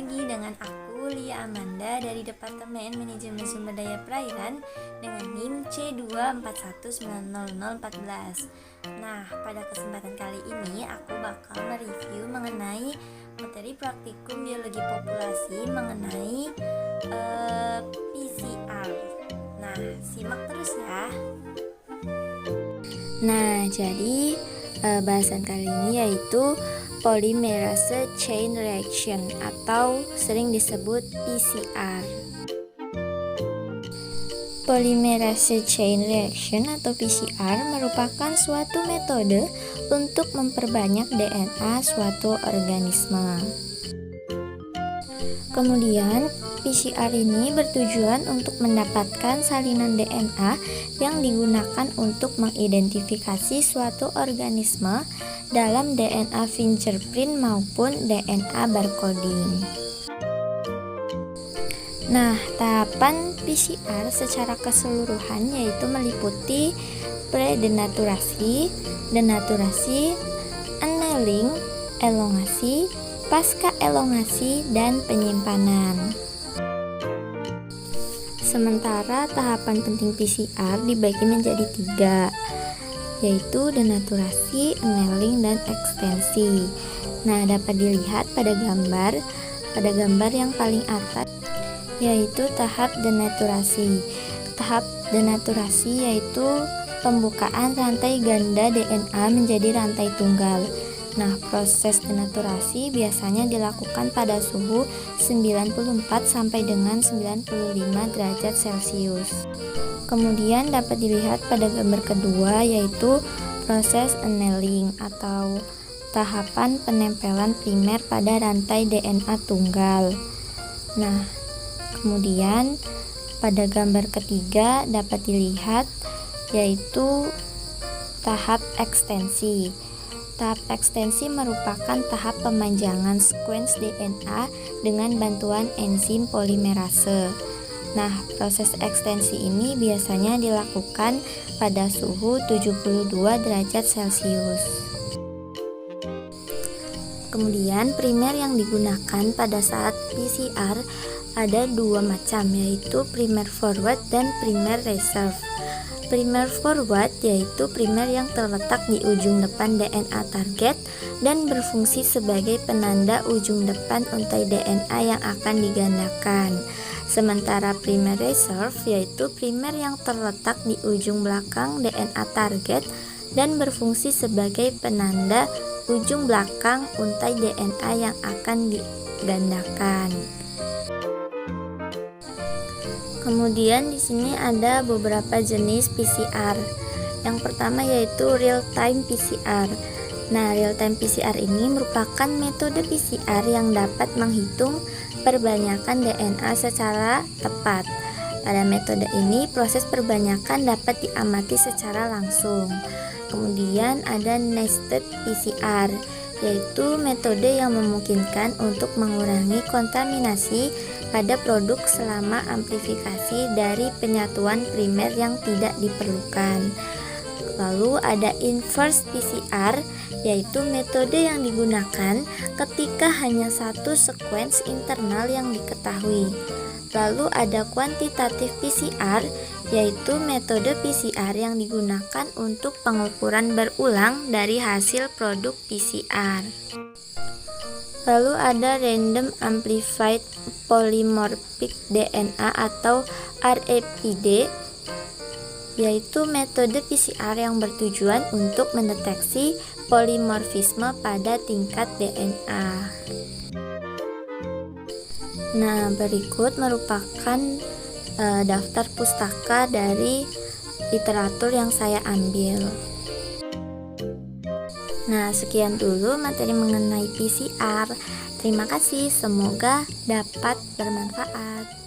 lagi dengan aku Lia Amanda dari Departemen Manajemen Sumber Daya Perairan dengan NIM C241900014. Nah, pada kesempatan kali ini aku bakal mereview mengenai materi praktikum biologi populasi mengenai PCR. Nah, simak terus ya. Nah, jadi bahasan kali ini yaitu polymerase chain reaction atau sering disebut PCR. Polymerase chain reaction atau PCR merupakan suatu metode untuk memperbanyak DNA suatu organisme. Kemudian, PCR ini bertujuan untuk mendapatkan salinan DNA yang digunakan untuk mengidentifikasi suatu organisme dalam DNA fingerprint maupun DNA barcoding. Nah, tahapan PCR secara keseluruhan yaitu meliputi predenaturasi, denaturasi, annealing, elongasi, pasca elongasi, dan penyimpanan. Sementara tahapan penting PCR dibagi menjadi 3, yaitu denaturasi, annealing, dan ekstensi. Nah, dapat dilihat pada gambar yang paling atas yaitu tahap denaturasi. Tahap denaturasi yaitu pembukaan rantai ganda DNA menjadi rantai tunggal. Nah, proses denaturasi biasanya dilakukan pada suhu 94 sampai dengan 95 derajat Celcius. Kemudian dapat dilihat pada gambar kedua yaitu proses annealing atau tahapan penempelan primer pada rantai DNA tunggal. Nah, kemudian pada gambar ketiga dapat dilihat yaitu tahap ekstensi. Tahap ekstensi merupakan tahap pemanjangan sequence DNA dengan bantuan enzim polimerase. Nah, proses ekstensi ini biasanya dilakukan pada suhu 72 derajat Celcius. Kemudian primer yang digunakan pada saat PCR ada 2 macam, yaitu primer forward dan primer reserve. Primer forward yaitu primer yang terletak di ujung depan DNA target dan berfungsi sebagai penanda ujung depan untai DNA yang akan digandakan. Sementara primer reserve yaitu primer yang terletak di ujung belakang DNA target dan berfungsi sebagai penanda ujung belakang untai DNA yang akan digandakan. Kemudian di sini ada beberapa jenis PCR. Yang pertama yaitu real time PCR. Nah, real time PCR ini merupakan metode PCR yang dapat menghitung perbanyakan DNA secara tepat. Pada metode ini, proses perbanyakan dapat diamati secara langsung. Kemudian ada nested PCR, yaitu metode yang memungkinkan untuk mengurangi kontaminasi pada produk selama amplifikasi dari penyatuan primer yang tidak diperlukan. Lalu ada inverse PCR, yaitu metode yang digunakan ketika hanya satu sequence internal yang diketahui. Lalu ada quantitative PCR, yaitu metode PCR yang digunakan untuk pengukuran berulang dari hasil produk PCR. Lalu ada random amplified polymorphic DNA atau RAPD, yaitu metode PCR yang bertujuan untuk mendeteksi polimorfisme pada tingkat DNA. Nah, berikut merupakan daftar pustaka dari literatur yang saya ambil. Nah, sekian dulu materi mengenai PCR. Terima kasih, semoga dapat bermanfaat.